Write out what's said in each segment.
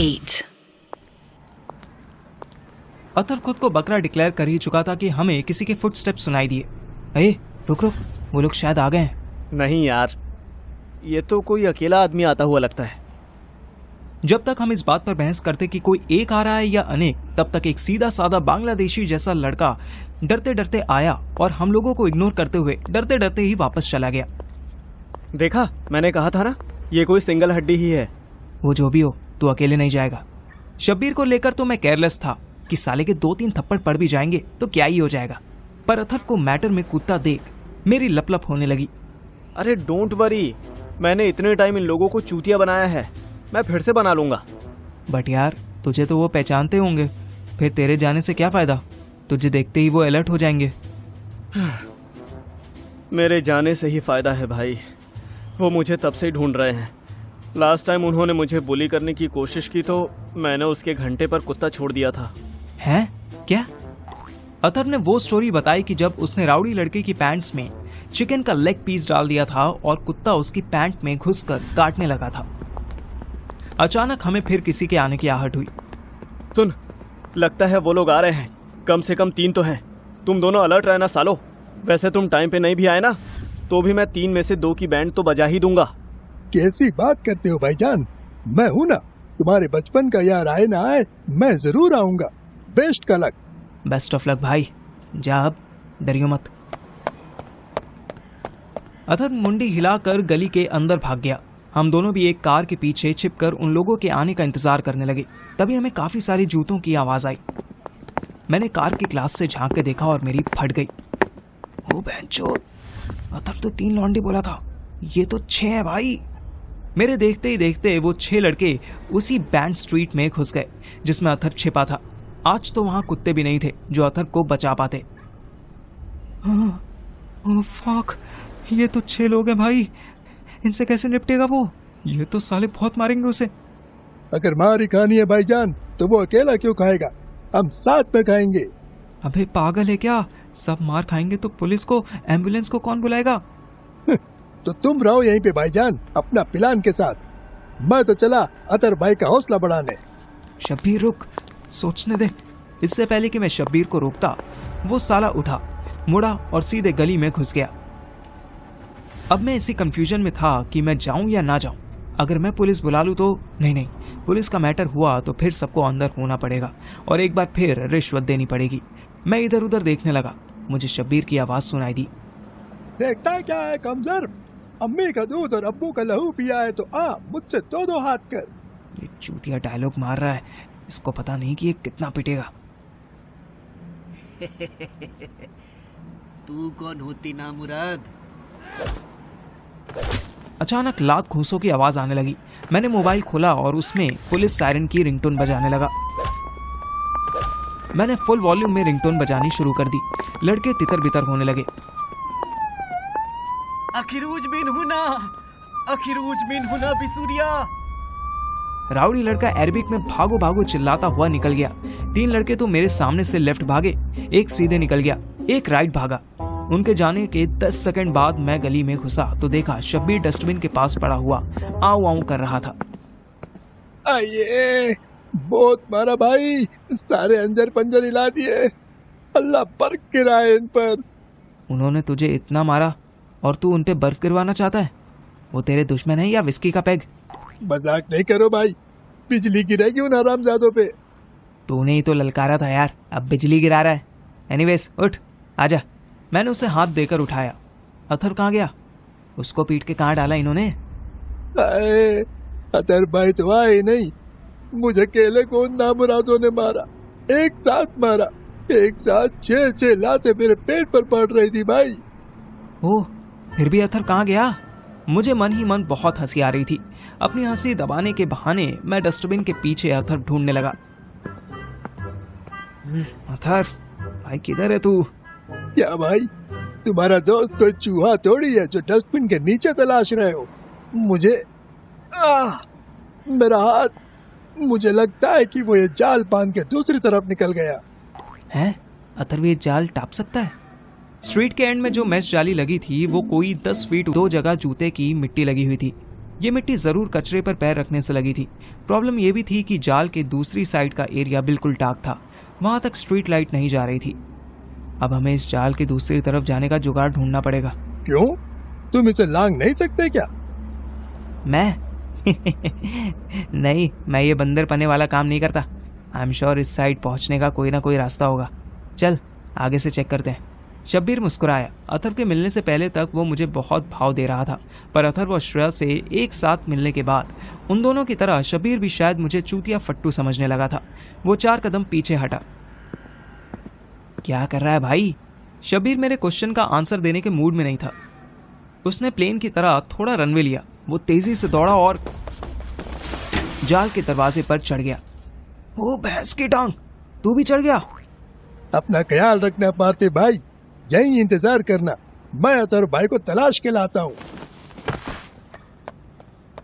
8. अतर खुद को बकरा डिक्लेयर कर ही चुका था कि हमें किसी के फुटस्टेप सुनाई दिए। अरे रुक रुक, वो लोग शायद आ गए हैं। नहीं यार, ये तो कोई अकेला आदमी आता हुआ लगता है। जब तक हम इस बात पर बहस करते कि कोई एक आ रहा है या अनेक, तब तक एक सीधा साधा बांग्लादेशी जैसा लड़का डरते डरते आया और हम लोगों को इग्नोर करते हुए डरते डरते ही वापस चला गया। देखा, मैंने कहा था ना, ये कोई सिंगल हड्डी ही है। वो जो भी हो, तू अकेले नहीं जाएगा। शब्बीर को लेकर तो मैं केयरलेस था कि साले के 2-3 थप्पड़ पड़ भी जाएंगे तो क्या ही हो जाएगा, पर अथर्व को मैटर में कूदता देख मेरी लपलप होने लगी। अरे डोंट वरी, मैंने इतने टाइम इन लोगों को चूतिया बनाया है, मैं फिर से बना लूंगा। बट यार, तुझे तो वो पहचानते होंगे, फिर तेरे जाने से क्या फायदा? तुझे देखते ही वो अलर्ट हो जाएंगे। मेरे जाने से ही फायदा है भाई, वो मुझे तब से ढूंढ रहे हैं। लास्ट टाइम उन्होंने मुझे बुली करने की कोशिश की तो मैंने उसके घंटे पर कुत्ता छोड़ दिया था। हैं? क्या? अथर्व ने वो स्टोरी बताई कि जब उसने राउडी लड़के की पैंट्स में चिकन का लेग पीस डाल दिया था और कुत्ता उसकी पैंट में घुसकर काटने लगा था। अचानक हमें फिर किसी के आने की आहट हुई। सुन, लगता है वो लोग आ रहे हैं, कम से कम 3 तो हैं। तुम दोनों अलर्ट रहना सालो। वैसे तुम टाइम पे नहीं भी आए ना, तो भी मैं 3 में से 2 की बैंड तो बजा ही दूंगा। कैसी बात करते हो भाईजान, मैं हूं ना, तुम्हारे बचपन का यार, आए ना आए मैं जरूर आऊंगा। बेस्ट का लक। बेस्ट ऑफ लक भाई, जा अब, डरियो मत। अथर्व मुंडी हिलाकर गली के अंदर भाग गया। हम दोनों भी एक कार के पीछे छिपकर उन लोगों के आने का इंतजार करने लगे। तभी हमें काफी सारी जूतों की आवाज आई। मैंने कार के ग्लास से झांक के देखा और मेरी फट गई। ओ बेंचोद, अथर्व तो 3 लौंडे बोला था, ये तो 6 है भाई। मेरे देखते ही देखते वो 6 लड़के उसी बैंड स्ट्रीट में घुस गए जिसमें अथर्व छिपा था। आज तो वहां कुत्ते भी नहीं थे जो अथर्व को बचा पाते। फक, ये तो 6 लोग हैं भाई, इनसे कैसे निपटेगा वो? ये तो साले बहुत मारेंगे उसे। अगर मार ही खानी है भाईजान तो वो अकेला क्यों खाएगा, हम साथ में खाएंगे। अबे पागल है क्या? सब मार खाएंगे तो पुलिस को, एम्बुलेंस को कौन बुलाएगा? तो तुम रहो यहीं पे भाईजान अपना प्लान के साथ, मैं तो चला अतर भाई का हौसला बढ़ाने। शब्बीर रुक, सोचने दे। इससे पहले कि मैं शब्बीर को रोकता, वो साला उठा, मुड़ा और सीधे गली में घुस गया। अब मैं इसी कंफ्यूजन में था कि मैं जाऊं या ना जाऊं। अगर मैं पुलिस बुला लूं तो नहीं, पुलिस का मैटर हुआ तो फिर सबको अंदर होना पड़ेगा और एक बार फिर रिश्वत देनी पड़ेगी। मैं इधर उधर देखने लगा, मुझे शब्बीर की आवाज सुनाई दी। देखता क्या है कमजोर, अम्मी का दूध और अब्बू का लहू पिया है तो आ मुझसे 2-2 हाथ कर। ये चूतिया डायलॉग मार रहा है, इसको पता नहीं कि ये कितना पिटेगा। तू कौन होती ना मुराद? अचानक लात घूंसों की आवाज आने लगी। मैंने मोबाइल खोला और उसमें पुलिस सायरन की रिंगटोन बजाने लगा। मैंने फुल वॉल्यूम में रिंगटोन बजानी शुरू कर दी। लड़के तितर बितर होने लगे। अखिरूज बिन हुना बिसूरिया। राउडी लड़का अरबिक में भागो भागो चिल्लाता हुआ निकल गया। 3 लड़के तो मेरे सामने से लेफ्ट भागे, एक सीधे निकल गया, एक राइट भागा। उनके जाने के 10 सेकंड बाद मैं गली में घुसा तो देखा शब्बीर डस्टबिन के पास पड़ा हुआ आऊ आऊ कर रहा था। आइए, बहुत मारा भाई, सारे अंजर पंजर हिला दिए, अल्लाह बर्फ गिराए इन पर। उन्होंने तुझे इतना मारा और तू उन पे बर्फ गिरवाना चाहता है? वो तेरे दुश्मन है या विस्की का पैग? मजाक नहीं करो भाई, बिजली गिरेगी उन हरामजादों पे। तूने ही तो ललकारा था यार, अब बिजली गिरा रहा है। एनीवेज उठ, आजा। मैंने उसे हाथ देकर उठाया। अथर कहाँ गया? उसको पीट के कहाँ डाला इन्होंने? अतर भाई तो आए नहीं, मुझे अकेले को नामुरादों ने मारा, एक साथ मारा, एक साथ 6 लाते मेरे पेट पर पड़ रही थी भाई। ओह, फिर भी अथर कहाँ गया? मुझे मन ही मन बहुत हंसी आ रही थी। अपनी हंसी दबाने के बहाने मैं डस्टबिन के पीछे अथर ढूंढने लगा। अथर भाई किधर है तू? क्या भाई, तुम्हारा दोस्त कोई चूहा थोड़ी है जो डस्टबिन के नीचे तलाश रहे हो। मुझे मेरा हाथ, मुझे लगता है कि वो ये जाल बांध के दूसरी तरफ निकल गया है। अथर ये जाल टाप सकता है? स्ट्रीट के एंड में जो मैश जाली लगी थी वो कोई 10 फीट 2 जगह जूते की मिट्टी लगी हुई थी। ये मिट्टी जरूर कचरे पर पैर रखने से लगी थी। प्रॉब्लम ये भी थी कि जाल के दूसरी साइड का एरिया बिल्कुल डार्क था, वहां तक स्ट्रीट लाइट नहीं जा रही थी। अब हमें इस जाल की दूसरी तरफ जाने का जुगाड़ ढूंढना पड़ेगा। क्यों, तुम इसे लांग नहीं सकते क्या? मैं नहीं, मैं ये बंदर पने वाला काम नहीं करता। आई एम श्योर इस साइड पहुंचने का कोई ना कोई रास्ता होगा। चल आगे से चेक करते हैं। शब्बीर मुस्कुराया। अथर्व के मिलने से पहले तक वो मुझे बहुत भाव दे रहा था, पर अथर्व और श्रेया से एक साथ मिलने के बाद उन दोनों की तरह शब्बीर भी शायद मुझे चूतिया फट्टू समझने लगा था। वो 4 कदम पीछे हटा। क्या कर रहा है भाई? शब्बीर मेरे क्वेश्चन का आंसर देने के मूड में नहीं था। उसने प्लेन की तरह थोड़ा रनवे लिया। वो तेजी से दौड़ा और जाल के दरवाजे पर चढ़ गया। वो भैंस की टांग, तू भी चढ़ गया? अपना ख्याल रखना पार्थे भाई, यही इंतजार करना, मैं अतुर भाई को तलाश के लाता हूँ।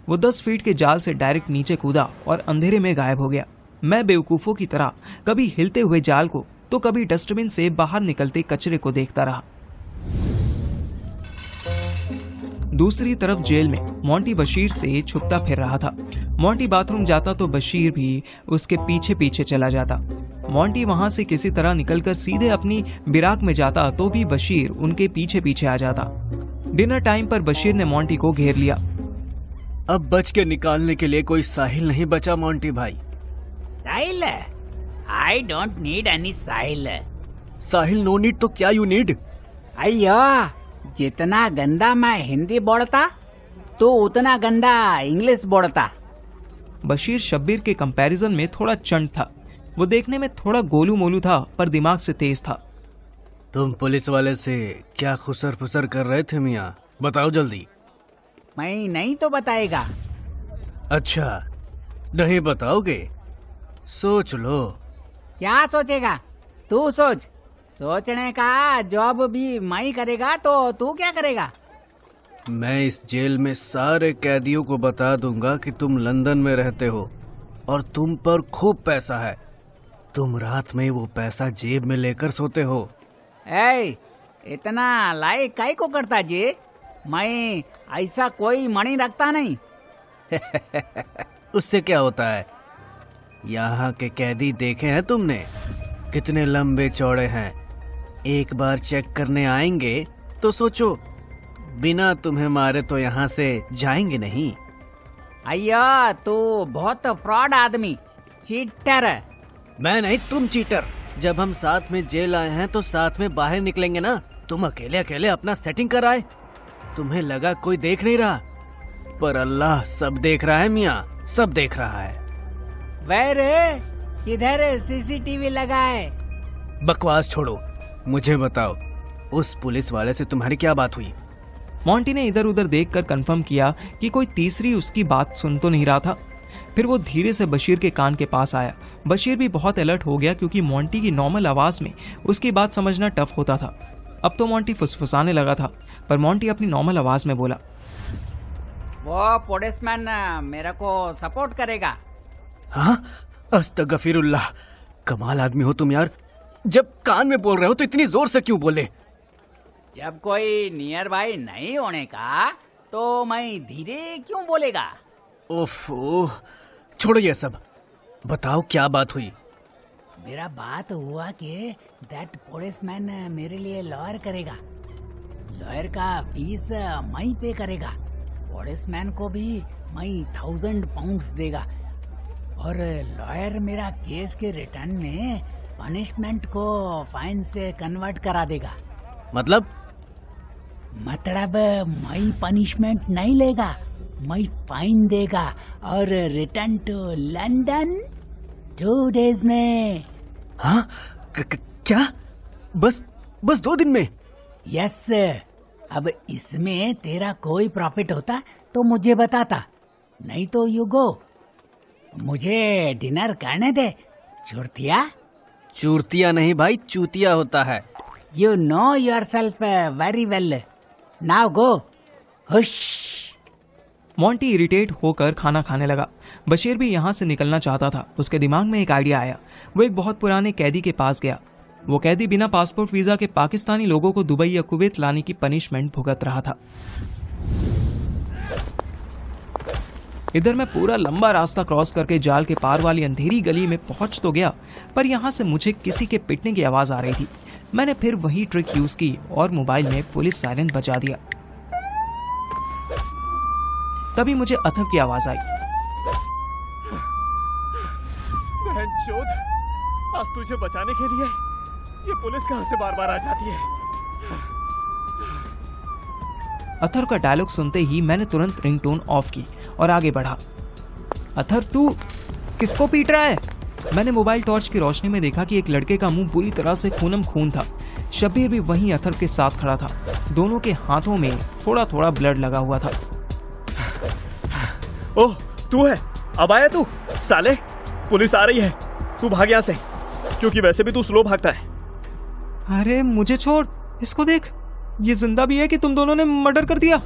वो 10 फीट के जाल से डायरेक्ट नीचे कूदा और अंधेरे में गायब हो गया। मैं बेवकूफों की तरह कभी हिलते हुए जाल को तो कभी डस्टबिन से बाहर निकलते कचरे को देखता रहा। दूसरी तरफ जेल में मोंटी बशीर से छुपता फिर रहा था। मोंटी बाथरूम जाता तो बशीर भी उसके पीछे पीछे चला जाता। मोंटी वहां से किसी तरह निकलकर सीधे अपनी बिराक में जाता तो भी बशीर उनके पीछे पीछे आ जाता। डिनर टाइम पर बशीर ने मोंटी को घेर लिया। अब बच के निकालने के लिए कोई साहिल नहीं बचा मोंटी भाई। Sahil? I don't need any Sahil. Sahil no need तो क्या यू नीड? अयो, जितना गंदा मैं हिंदी बोलता तो उतना गंदा इंग्लिश बोलता। बशीर शब्बीर के कंपैरिजन में थोड़ा चंट था। वो देखने में थोड़ा गोलू मोलू था पर दिमाग से तेज था। तुम पुलिस वाले से क्या खुसर फुसर कर रहे थे मियाँ? बताओ जल्दी। मैं नहीं तो बताएगा। अच्छा, नहीं बताओगे? सोच लो। क्या सोचेगा? तू सोच। सोचने का जॉब भी मैं ही करेगा तो तू क्या करेगा? मैं इस जेल में सारे कैदियों को बता दूंगा कि तुम लंदन में रहते हो और तुम पर खूब पैसा है। तुम रात में वो पैसा जेब में लेकर सोते हो। ए, इतना लाइक काहे को करता जी? मैं ऐसा कोई मणि रखता नहीं। उससे क्या होता है? यहाँ के कैदी देखे हैं तुमने? कितने लंबे चौड़े हैं। एक बार चेक करने आएंगे तो सोचो, बिना तुम्हें मारे तो यहाँ से जाएंगे नहीं। अय्या, तू बहुत फ्रॉड आदमी, चीटर। मैं नहीं, तुम चीटर। जब हम साथ में जेल आए हैं तो साथ में बाहर निकलेंगे ना। तुम अकेले अकेले अपना सेटिंग कर आए। तुम्हें लगा कोई देख नहीं रहा, पर अल्लाह सब देख रहा है मियाँ, सब देख रहा है। वेरे, किधर सीसीटीवी लगा है? बकवास छोड़ो, मुझे बताओ, उस पुलिस वाले से तुम्हारी क्या बात हुई? मोंटी ने इधर उधर देखकर कंफर्म किया कि कोई तीसरी उसकी बात सुन तो नहीं रहा था। फिर वो धीरे से बशीर के कान के पास आया। बशीर भी बहुत अलर्ट हो गया क्योंकि मोंटी की नॉर्मल आवाज में उसकी बात समझना टफ होता था। अब तो मोंटी फुसफुसाने लगा था, पर मोंटी अपनी नॉर्मल आवाज में बोला, वो पुलिसमैन मेरे को सपोर्ट करेगा। हाँ, अस्तगफिरुल्लाह, कमाल आदमी हो तुम यार। जब कान में बोल रहे हो तो इतनी जोर से क्यों बोले? जब कोई नियर बाई नहीं होने का तो मैं धीरे क्यों बोलेगा? ओफो, छोड़ो ये सब, बताओ क्या बात हुई? मेरा बात हुआ कि दैट पुलिसमैन मेरे लिए लॉयर करेगा। लॉयर का फीस मैं पे करेगा। पुलिसमैन को भी मैं 1000 पाउंड्स देगा और लॉयर मेरा केस के रिटर्न में पनिशमेंट को फाइन से कन्वर्ट करा देगा। मतलब मैं पनिशमेंट नहीं लेगा, मैं फाइन देगा और रिटर्न टू लंदन 2 days में। हाँ, क्या? बस 2 दिन में? यस। अब इसमें तेरा कोई प्रॉफिट होता तो मुझे बताता, नहीं तो यू गो। मुझे डिनर करने दे। चुरतिया? चूरतिया नहीं भाई, चूतिया होता है। You know yourself very well. Now go. Hush. Monty irritate होकर खाना खाने लगा। बशीर भी यहाँ से निकलना चाहता था। उसके दिमाग में एक आइडिया आया। वो एक बहुत पुराने कैदी के पास गया। वो कैदी बिना पासपोर्ट वीजा के पाकिस्तानी लोगों को दुबई या कुवैत लाने की पनिशमेंट भुगत रहा था। इधर मैं पूरा लंबा रास्ता क्रॉस करके जाल के पार वाली अंधेरी गली में पहुंच तो गया, पर यहाँ से मुझे किसी के पिटने की आवाज आ रही थी। मैंने फिर वही ट्रिक यूज की और मोबाइल में पुलिस सायरन बजा दिया। तभी मुझे अथर्व की आवाज आई। बहनचोद, आज तुझे बचाने के लिए ये पुलिस कहां से बार बार आ जाती है। अथर्व का डायलॉग सुनते ही मैंने तुरंत रिंगटोन ऑफ की और आगे बढ़ा। अथर्व, तू किसको पीट रहा है? मैंने मोबाइल टॉर्च की रोशनी में देखा कि एक लड़के का मुंह बुरी तरह से खूनम खून था। शब्बीर भी वहीं अथर्व के साथ खड़ा था। दोनों के हाथों में थोड़ा थोड़ा ब्लड लगा हुआ था। ओह, तू है? अब आया तू? साले, पुलिस आ रही है, तू भाग यहाँ से, क्योंकि वैसे भी तू स्लो भागता है। अरे मुझे छोड़, इसको देख, ये जिंदा भी है कि तुम दोनों ने मर्डर कर दिया?